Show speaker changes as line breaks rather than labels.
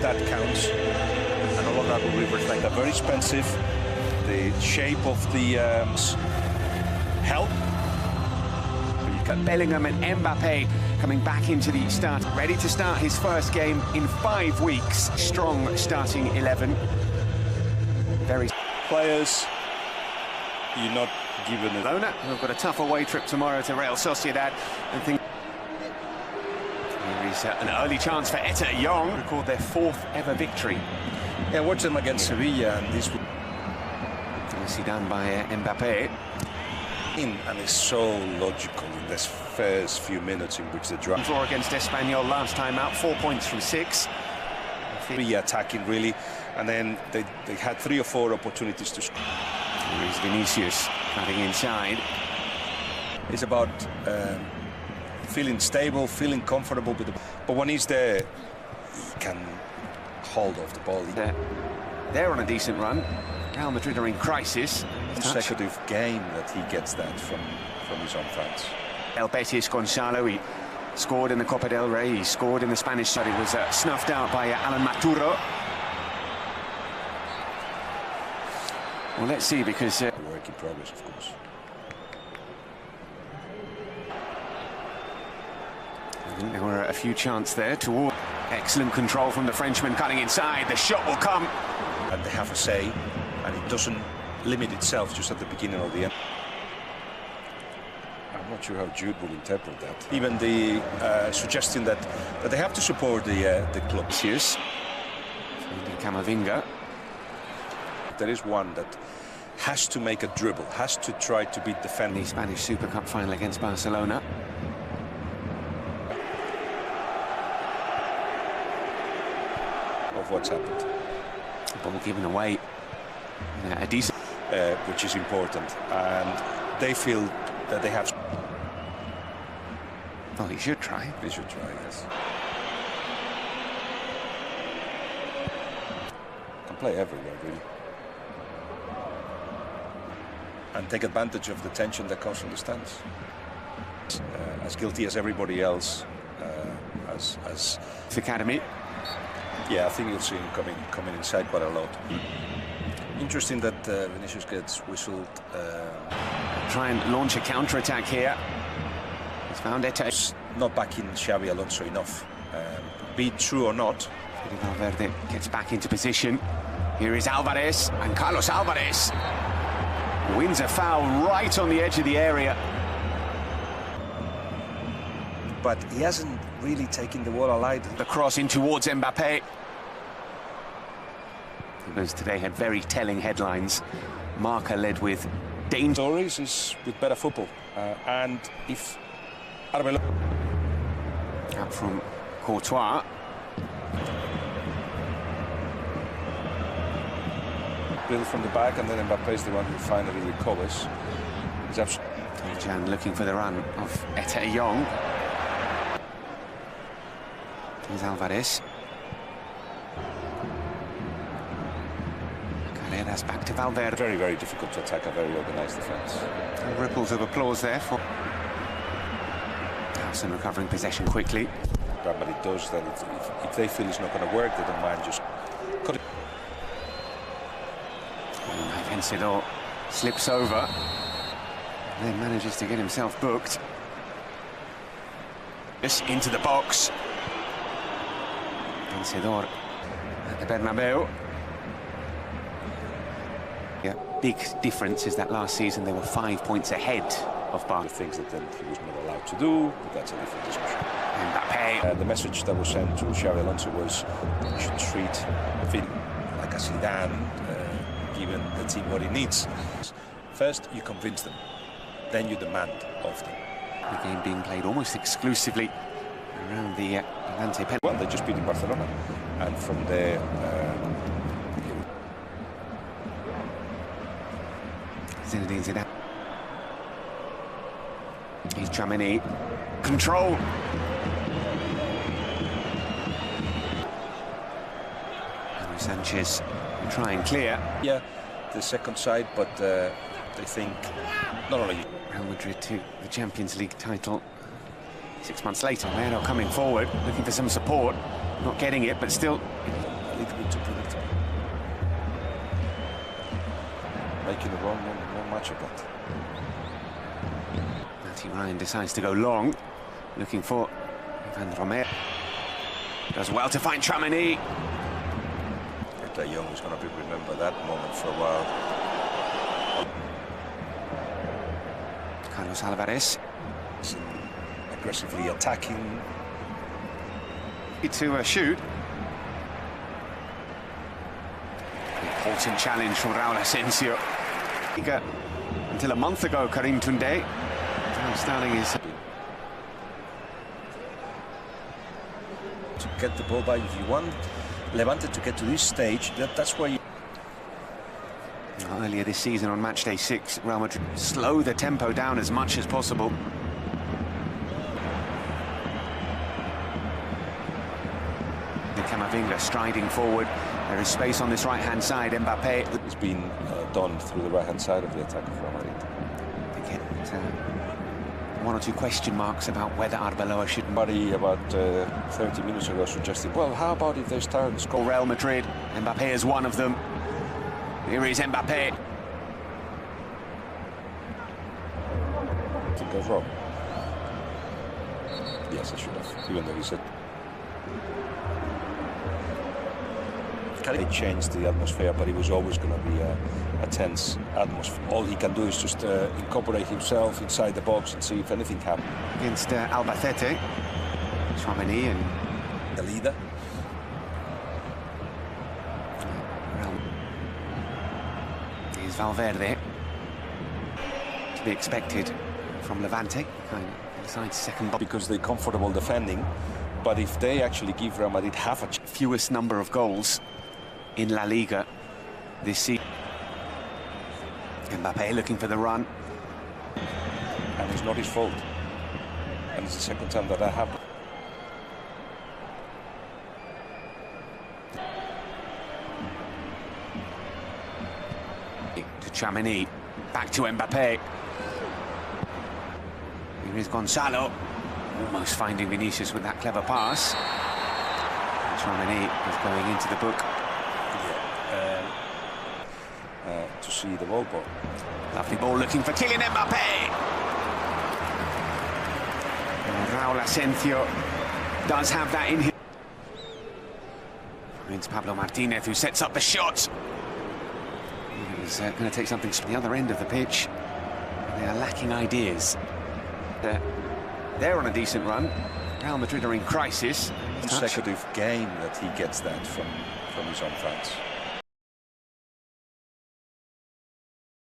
that counts, and all of that will be reflected. They're very expensive. The shape of the help.
You've got Bellingham and Mbappe coming back into the start, ready to start his first game in 5 weeks. Strong starting 11. Very
players, you're not given it.
Barcelona, who've got a tough away trip tomorrow to Real Sociedad, and think here is an early chance for Eta Young to record their 4th ever victory.
Yeah, watch them against Sevilla, and this
Nicely done by Mbappe.
And it's so logical in this first few minutes in which they drive.
Draw against Espanyol last time out, 4 points from 6.
Be attacking really, and then they had 3 or 4 opportunities to score.
Here is Vinicius cutting inside.
It's about feeling stable, feeling comfortable with the. But when he's there, he can hold off the ball.
They're on a decent run. Real Madrid are in crisis.
Consecutive game that he gets that from his own fans.
El Betis Gonzalo, he scored in the Copa del Rey, he scored in the Spanish side. It was snuffed out by Alan Maturo. Well, let's see, because
work in progress, of course.
I think there were a few chances there toward excellent control from the Frenchman cutting inside. The shot will come.
And they have a say, and it doesn't limit itself just at the beginning or the end. I'm not sure how Jude will interpret that. Even the suggestion that they have to support the club.
Camavinga.
There is one that has to make a dribble, has to try to beat defending.
The Spanish Super Cup final against Barcelona.
Of what's happened.
Ball given away. A decent.
Which is important, and they feel that they have.
Oh, he should try.
They should try, yes. Can play everywhere, really. And take advantage of the tension that comes from the stands. As guilty as everybody else, as
the academy.
Yeah, I think you'll see him coming inside quite a lot. Interesting that Vinicius gets whistled.
Try and launch a counter-attack here. He's found it.
Not backing Xabi Alonso enough. Be it true or not.
Valverde gets back into position. Here is Alvarez, and Carlos Alvarez wins a foul right on the edge of the area.
But he hasn't really taken the ball alight.
The cross in towards Mbappe. Those today had very telling headlines. Marca led with danger.
Stories is with better football. And if Arbeloa
up from Courtois.
Build from the back, and then Mbappe is the one who finally recovers. He's
Jan looking for the run of Eta Young. Here's Alvarez. Carreras back to Valverde.
Very, very difficult to attack a very organised defence.
Ripples of applause there for Howson recovering possession quickly.
But it does that. If they feel it's not going to work, they don't mind just cut it.
Vencedor slips over, then manages to get himself booked. This into the box. Vencedor at the Bernabeu. Yeah, big difference is that last season they were 5 points ahead of Barca.
The things that then he was not allowed to do, but that's a different discussion.
Mbappe.
The message that was sent to Xabi Alonso was you should treat Vin like a Zidane, given the team what he needs. First, you convince them, then you demand of them.
The game being played almost exclusively around the levante pen.
Well, they just beat Barcelona, and from there.
Zinedine Zidane. He's Tchouaméni. Control. Andrew Sanchez will try and clear.
Yeah, the second side, but they think not only
Real Madrid to the Champions League title 6 months later. They're coming forward, looking for some support. Not getting it, but still.
A little bit too predictable. Making the wrong, not much of that.
Matty Ryan decides to go long, looking for Van Romer. Does well to find Tramini.
De Jong is going to remember that moment for a while.
Carlos Alvarez.
Aggressively attacking.
To shoot. Important challenge from Raul Asensio. Until a month ago, Karim Toundé. Sterling is...
To get the ball back, if you want Levante to get to this stage, that's where you...
Earlier this season on match day 6, Real Madrid slow the tempo down as much as possible. Camavinga striding forward. There is space on this right-hand side. Mbappe.
It's been done through the right-hand side of the attack of Real Madrid.
They get one or two question marks about whether Arbeloa should...
Somebody about 30 minutes ago suggested, well, how about if they start and score?
Real Madrid. Mbappe is one of them. Here is Mbappe.
It goes wrong. Yes, I should have, even though he said... They changed the atmosphere, but it was always going to be a tense atmosphere. All he can do is just incorporate himself inside the box and see if anything happens.
Against Albacete, Tramini and
the leader.
Here's Valverde. To be expected from Levante. Kind of decides second ball.
Because they're comfortable defending, but if they actually give Real Madrid half a
fewest number of goals in La Liga this season. Mbappe looking for the run.
And it's not his fault. And it's the second time that happened.
To Tramini. Back to Mbappe. Here is Gonzalo. Almost finding Vinicius with that clever pass. Tramini is going into the book.
To see the ball.
Lovely ball looking for Kylian Mbappe. Raul Asensio does have that in him. It's Pablo Martinez who sets up the shot. He's going to take something to the other end of the pitch. They are lacking ideas. They're on a decent run. Real Madrid are in crisis.
Consecutive game that he gets that from his own fans.